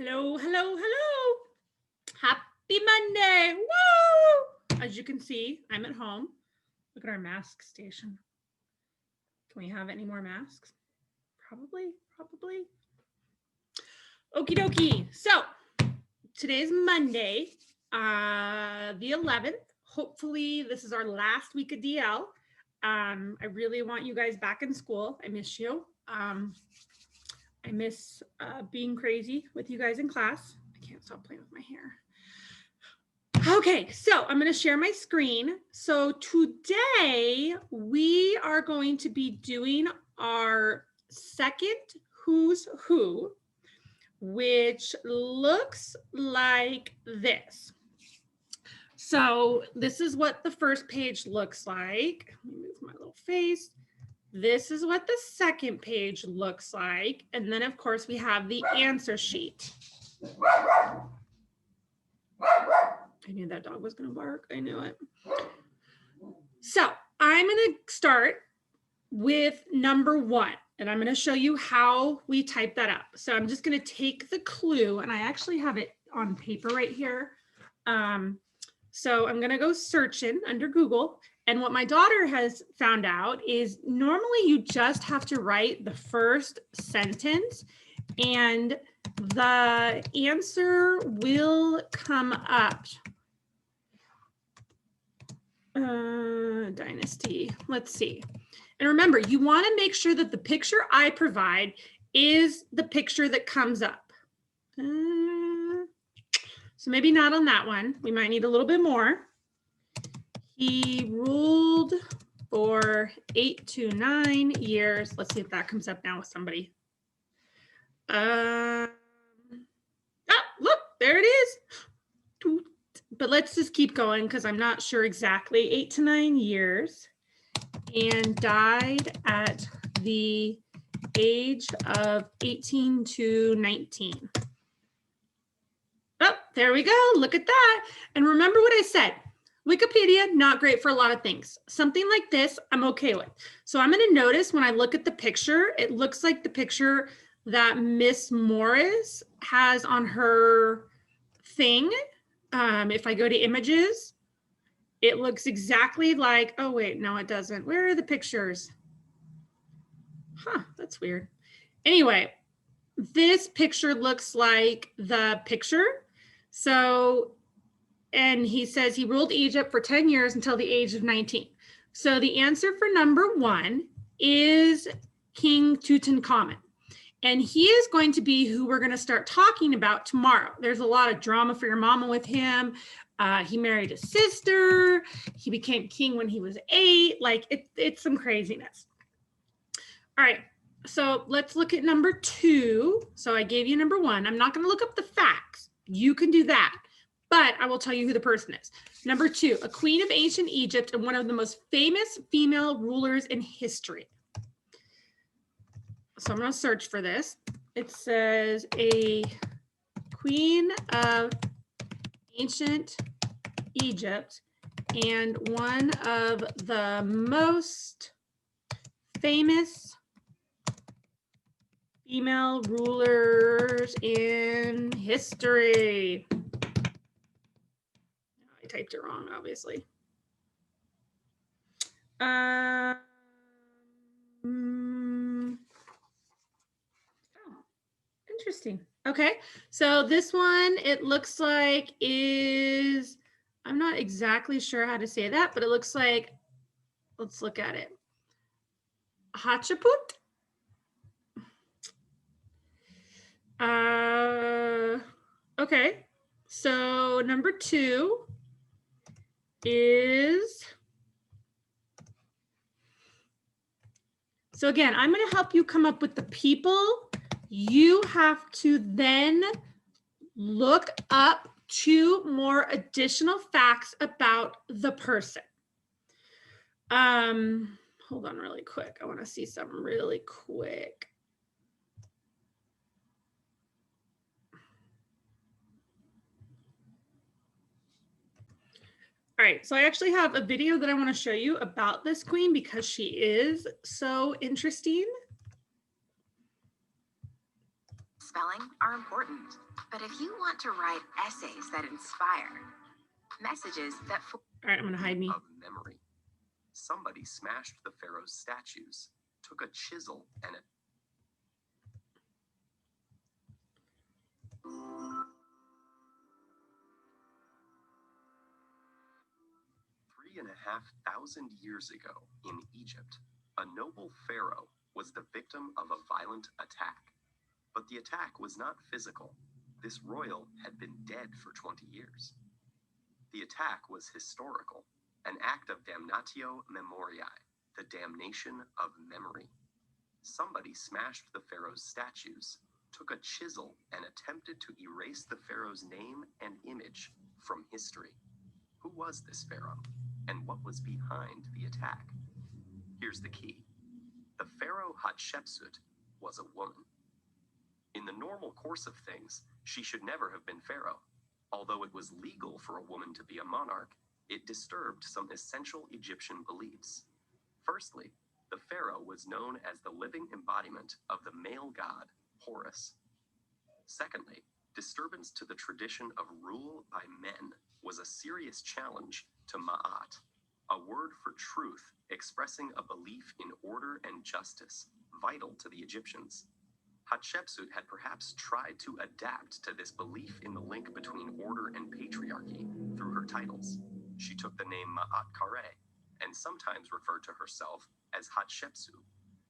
Hello, hello, hello. Happy Monday. Woo! As you can see, I'm at home. Look at our mask station. Can we have any more masks? Probably. Okie dokie. So today's Monday, the 11th. Hopefully this is our last week of DL. I really want you guys back in school. I miss you. I miss being crazy with you guys in class. I can't stop playing with my hair. Okay, so I'm going to share my screen. So today we are going to be doing our second Who's Who, which looks like this. So this is what the first page looks like. Let me move my little face. This is what the second page looks like. And then of course we have the answer sheet. I knew that dog was going to bark. I knew it. So I'm going to start with number 1, and I'm going to show you how we type that up. So I'm just going to take the clue, and I actually have it on paper right here. So I'm going to go searching under Google. And what my daughter has found out is normally you just have to write the first sentence and the answer will come up. Dynasty. Let's see. And remember, you want to make sure that the picture I provide is the picture that comes up. So maybe not on that one. We might need a little bit more. He ruled for 8 to 9 years. Let's see if that comes up now with somebody. Oh, look, there it is. But let's just keep going because I'm not sure exactly. 8 to 9 years and died at the age of 18 to 19. Oh, there we go. Look at that. And remember what I said. Wikipedia, not great for a lot of things. Something like this, I'm okay with. So I'm going to notice when I look at the picture, it looks like the picture that Miss Morris has on her thing. If I go to images, it looks exactly like, oh wait, no, it doesn't. Where are the pictures? Huh, that's weird. Anyway, this picture looks like the picture. So, and he says he ruled Egypt for 10 years until the age of 19. So the answer for number 1 is King Tutankhamun. And he is going to be who we're going to start talking about tomorrow. There's a lot of drama for your mama with him. He married his sister. He became king when he was 8. Like it's some craziness. All right, so let's look at number 2. So I gave you number 1. I'm not going to look up the facts. You can do that, but I will tell you who the person is. Number 2, a queen of ancient Egypt and one of the most famous female rulers in history. So I'm going to search for this. It says a queen of ancient Egypt and one of the most famous female rulers in history. I typed it wrong, obviously. Interesting. Okay, so this one, it looks like is, I'm not exactly sure how to say that, but it looks like, let's look at it. Hatshepsut. Okay, so number 2 is, so again, I'm going to help you come up with the people. You have to then look up 2 more additional facts about the person. Hold on really quick. I want to see something really quick. All right, so I actually have a video that I want to show you about this queen because she is so interesting. Spelling are important. But if you want to write essays that inspire, messages that... All right, I'm going to hide me. Of memory. Somebody smashed the pharaoh's statues, took a chisel and a... 3,500 years ago in Egypt, a noble pharaoh was the victim of a violent attack. But the attack was not physical. This royal had been dead for 20 years. The attack was historical, an act of damnatio memoriae, the damnation of memory. Somebody smashed the pharaoh's statues, took a chisel, and attempted to erase the pharaoh's name and image from history. Who was this pharaoh, and what was behind the attack? Here's the key. The pharaoh Hatshepsut was a woman. In the normal course of things, she should never have been pharaoh. Although it was legal for a woman to be a monarch, it disturbed some essential Egyptian beliefs. Firstly, the pharaoh was known as the living embodiment of the male god, Horus. Secondly, disturbance to the tradition of rule by men was a serious challenge to Ma'at, a word for truth expressing a belief in order and justice, vital to the Egyptians. Hatshepsut had perhaps tried to adapt to this belief in the link between order and patriarchy through her titles. She took the name Ma'at Kare and sometimes referred to herself as Hatshepsu,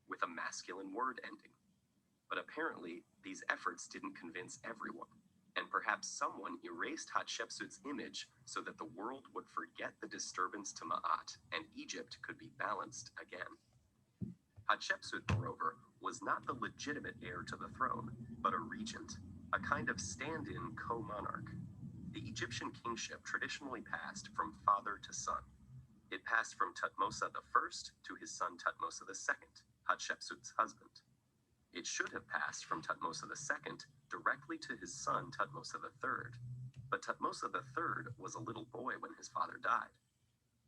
with a masculine word ending. But apparently, these efforts didn't convince everyone, and perhaps someone erased Hatshepsut's image so that the world would forget the disturbance to Ma'at and Egypt could be balanced again. Hatshepsut, moreover, was not the legitimate heir to the throne, but a regent, a kind of stand-in co-monarch. The Egyptian kingship traditionally passed from father to son. It passed from Thutmose I to his son Thutmose II, Hatshepsut's husband. It should have passed from Thutmose II directly to his son Thutmose III, but Thutmose III was a little boy when his father died.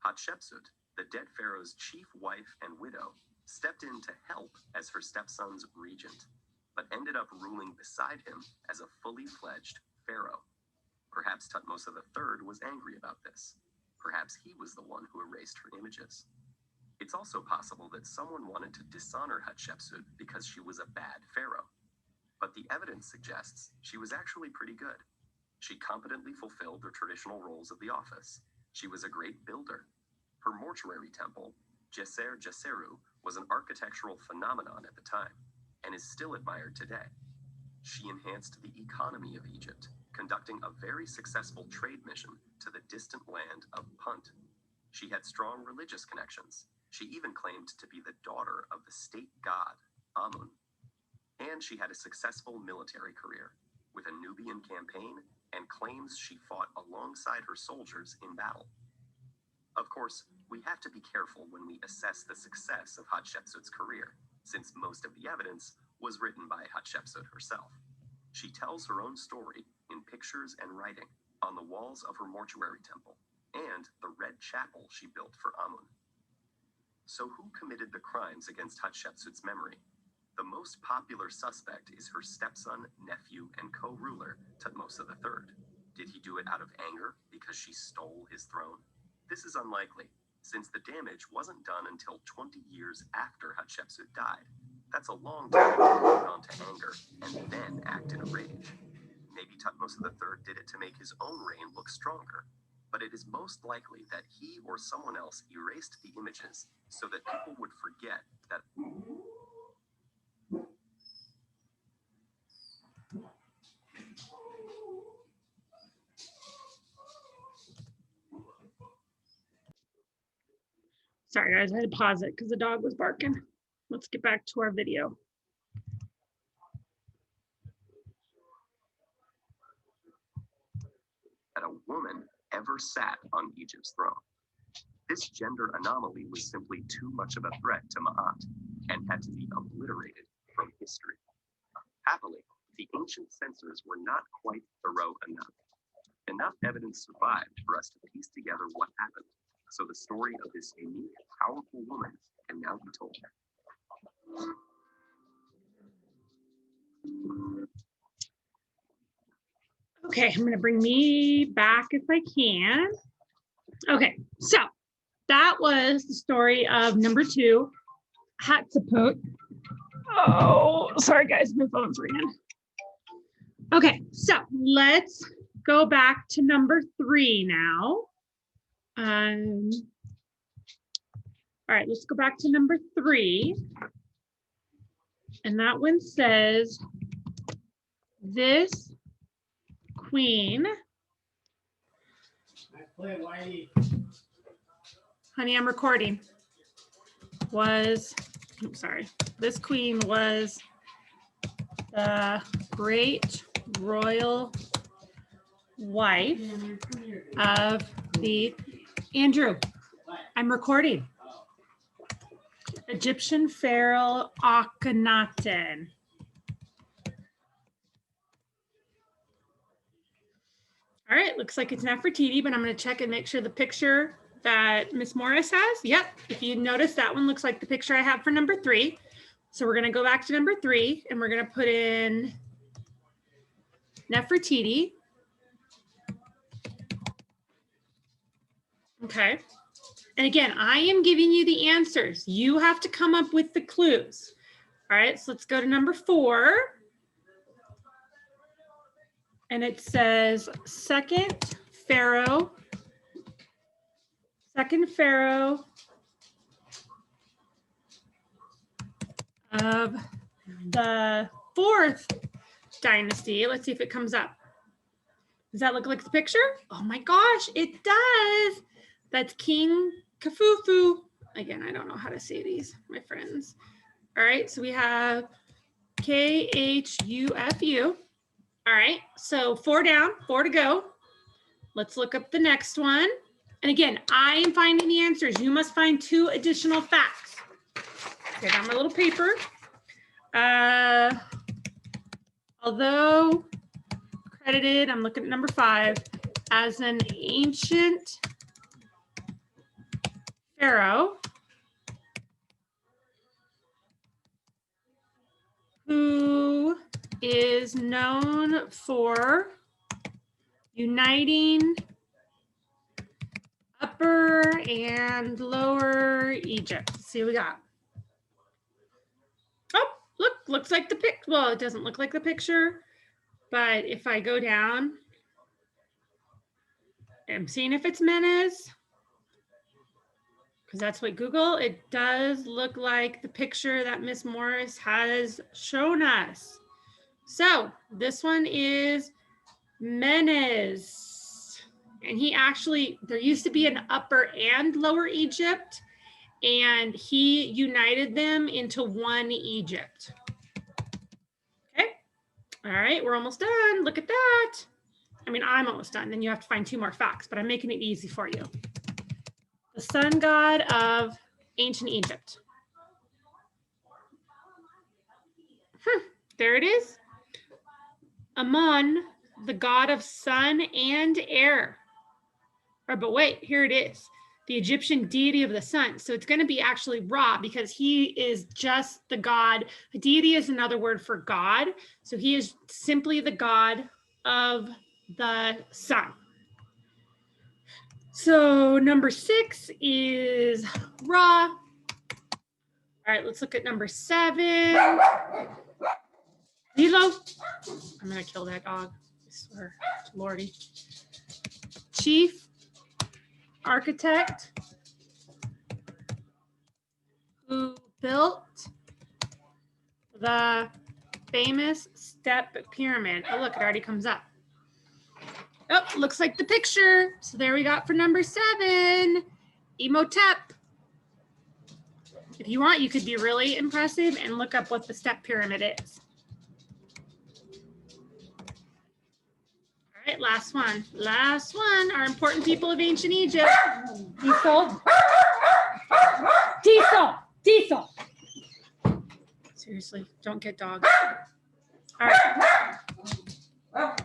Hatshepsut, the dead pharaoh's chief wife and widow, stepped in to help as her stepson's regent, but ended up ruling beside him as a fully fledged pharaoh. Perhaps Thutmose III was angry about this. Perhaps he was the one who erased her images. It's also possible that someone wanted to dishonor Hatshepsut because she was a bad pharaoh. But the evidence suggests she was actually pretty good. She competently fulfilled the traditional roles of the office. She was a great builder. Her mortuary temple, Djeser Djeseru, was an architectural phenomenon at the time, and is still admired today. She enhanced the economy of Egypt, conducting a very successful trade mission to the distant land of Punt. She had strong religious connections. She even claimed to be the daughter of the state god, Amun. And she had a successful military career, with a Nubian campaign and claims she fought alongside her soldiers in battle. Of course, we have to be careful when we assess the success of Hatshepsut's career, since most of the evidence was written by Hatshepsut herself. She tells her own story in pictures and writing on the walls of her mortuary temple and the red chapel she built for Amun. So who committed the crimes against Hatshepsut's memory? The most popular suspect is her stepson, nephew, and co-ruler, Thutmose III. Did he do it out of anger because she stole his throne? This is unlikely, since the damage wasn't done until 20 years after Hatshepsut died. That's a long time to hold on to anger and then act in a rage. Maybe Thutmose III did it to make his own reign look stronger, but it is most likely that he or someone else erased the images so that people would forget that. Sorry guys, I had to pause it because the dog was barking. Let's get back to our video. That a woman ever sat on Egypt's throne. This gender anomaly was simply too much of a threat to Ma'at and had to be obliterated from history. Happily, the ancient censors were not quite thorough enough. Enough evidence survived for us to piece together what happened, so the story of this unique, powerful woman can now be told. Okay, I'm gonna bring me back if I can. Okay, so that was the story of number 2, Hatshepsut. Oh, sorry guys, my phone's ringing. Okay, so let's go back to number 3 now. All right, let's go back to number 3. And that one says, this queen, honey, I'm recording, I'm sorry, this queen was the great royal wife of the, Andrew, I'm recording, Egyptian pharaoh Akhenaten. All right, looks like it's Nefertiti, but I'm going to check and make sure the picture that Miss Morris has. Yep, if you notice, that one looks like the picture I have for number 3. So we're going to go back to number 3 and we're going to put in Nefertiti. Okay. And again, I am giving you the answers. You have to come up with the clues. All right, so let's go to number 4. And it says second pharaoh of the 4th dynasty. Let's see if it comes up. Does that look like the picture? Oh my gosh, it does. That's King Khufu. Again, I don't know how to say these, my friends. All right, so we have Khufu. All right, so 4 down, 4 to go. Let's look up the next one. And again, I am finding the answers. You must find 2 additional facts. Okay, got my little paper. Although credited, I'm looking at number 5, as an ancient pharaoh who is known for uniting Upper and Lower Egypt. Let's see what we got. Oh, look, looks like the pic. Well, it doesn't look like the picture, but if I go down, I'm seeing if it's Menes, because that's what Google, it does look like the picture that Miss Morris has shown us. So this one is Menes. And he actually, there used to be an Upper and Lower Egypt, and he united them into one Egypt. Okay. All right, we're almost done. Look at that. I mean, I'm almost done. Then you have to find 2 more facts, but I'm making it easy for you. The sun god of ancient Egypt. There it is. Amun, the god of sun and air. But wait, here it is. The Egyptian deity of the sun. So it's going to be actually Ra, because he is just the god. A deity is another word for God. So he is simply the god of the sun. So number 6 is Ra. All right, let's look at number 7. Lilo. I'm going to kill that dog. I swear to Lordy. Chief architect who built the famous step pyramid. Oh, look, it already comes up. Oh, looks like the picture. So there we got for number 7, Imhotep. If you want, you could be really impressive and look up what the step pyramid is. All right, last one. Last one, our important people of ancient Egypt. Diesel. Diesel. Diesel. Seriously, don't get dogs. All right.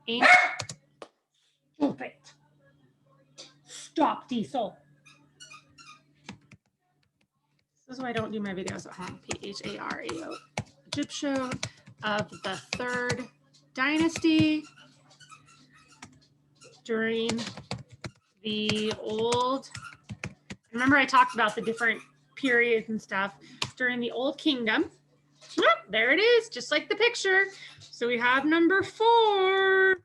Ancient. Stop it. Stop, Diesel. This is why I don't do my videos at home. Pharao. Egyptian of the 3rd dynasty. during the old, remember I talked about the different periods and stuff during the Old Kingdom. Yep, there it is, just like the picture. So we have number 4.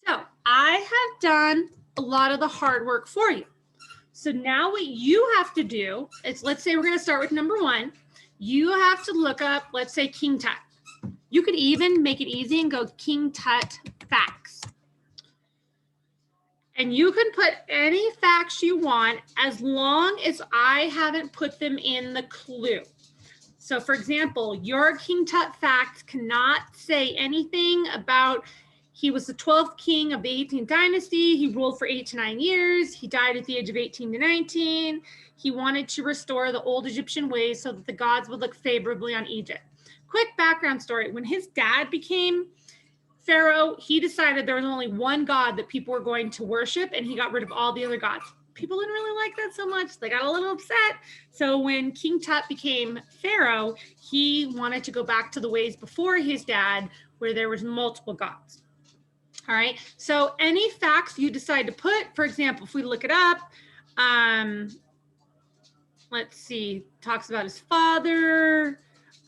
So I have done a lot of the hard work for you. So now what you have to do is, let's say we're going to start with number 1. You have to look up, let's say, King Tut. You could even make it easy and go King Tut facts. And you can put any facts you want as long as I haven't put them in the clue. So for example, your King Tut facts cannot say anything about he was the 12th king of the 18th dynasty. He ruled for 8 to 9 years. He died at the age of 18 to 19. He wanted to restore the old Egyptian ways so that the gods would look favorably on Egypt. Quick background story. When his dad became Pharaoh, he decided there was only one God that people were going to worship, and he got rid of all the other gods. People didn't really like that so much. They got a little upset. So when King Tut became Pharaoh, he wanted to go back to the ways before his dad, where there was multiple gods. All right, so any facts you decide to put, for example, if we look it up, let's see, talks about his father,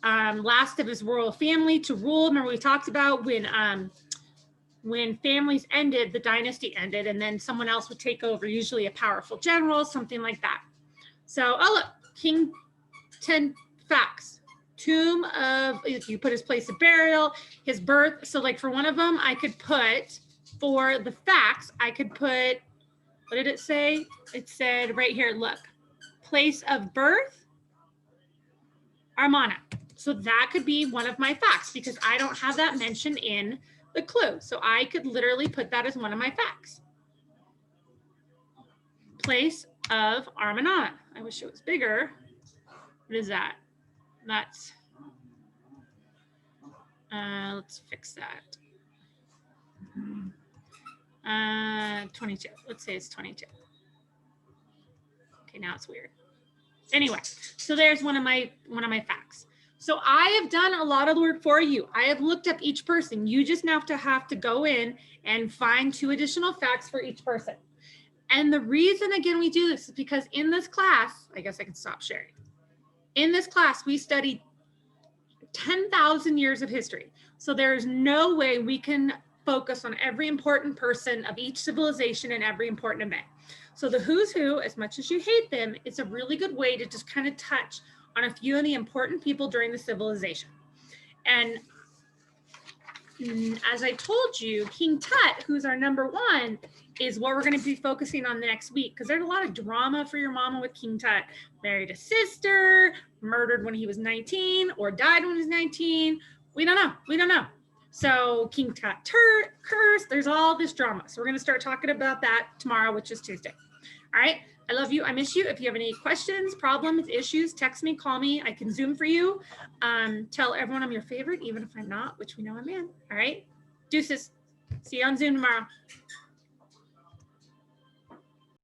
last of his royal family to rule. Remember we talked about when families ended, the dynasty ended, and then someone else would take over, usually a powerful general, something like that. So, oh look, King 10 facts. Tomb of, if you put his place of burial, his birth. So like for one of them, I could put, for the facts, I could put, what did it say? It said right here, look, place of birth, Amarna. So that could be one of my facts because I don't have that mentioned in the clue. So I could literally put that as one of my facts. Place of Amarna. I wish it was bigger. What is that? That's, let's fix that. 22, let's say it's 22. Okay, now it's weird. Anyway, so there's one of my facts. So I have done a lot of the work for you. I have looked up each person. You just now have to go in and find 2 additional facts for each person. And the reason, again, we do this is because in this class, I guess I can stop sharing. In this class, we studied 10,000 years of history. So there's no way we can focus on every important person of each civilization and every important event. So the who's who, as much as you hate them, it's a really good way to just kind of touch on a few of the important people during the civilization. And as I told you, King Tut, who's our number 1, is what we're going to be focusing on the next week, because there's a lot of drama for your mama with King Tut. Married a sister, murdered when he was 19, or died when he was 19. We don't know. We don't know. So King Tut curse, there's all this drama. So we're going to start talking about that tomorrow, which is Tuesday. All right. I love you. I miss you. If you have any questions, problems, issues, text me, call me. I can Zoom for you. Tell everyone I'm your favorite, even if I'm not, which we know I'm in. All right. Deuces. See you on Zoom tomorrow.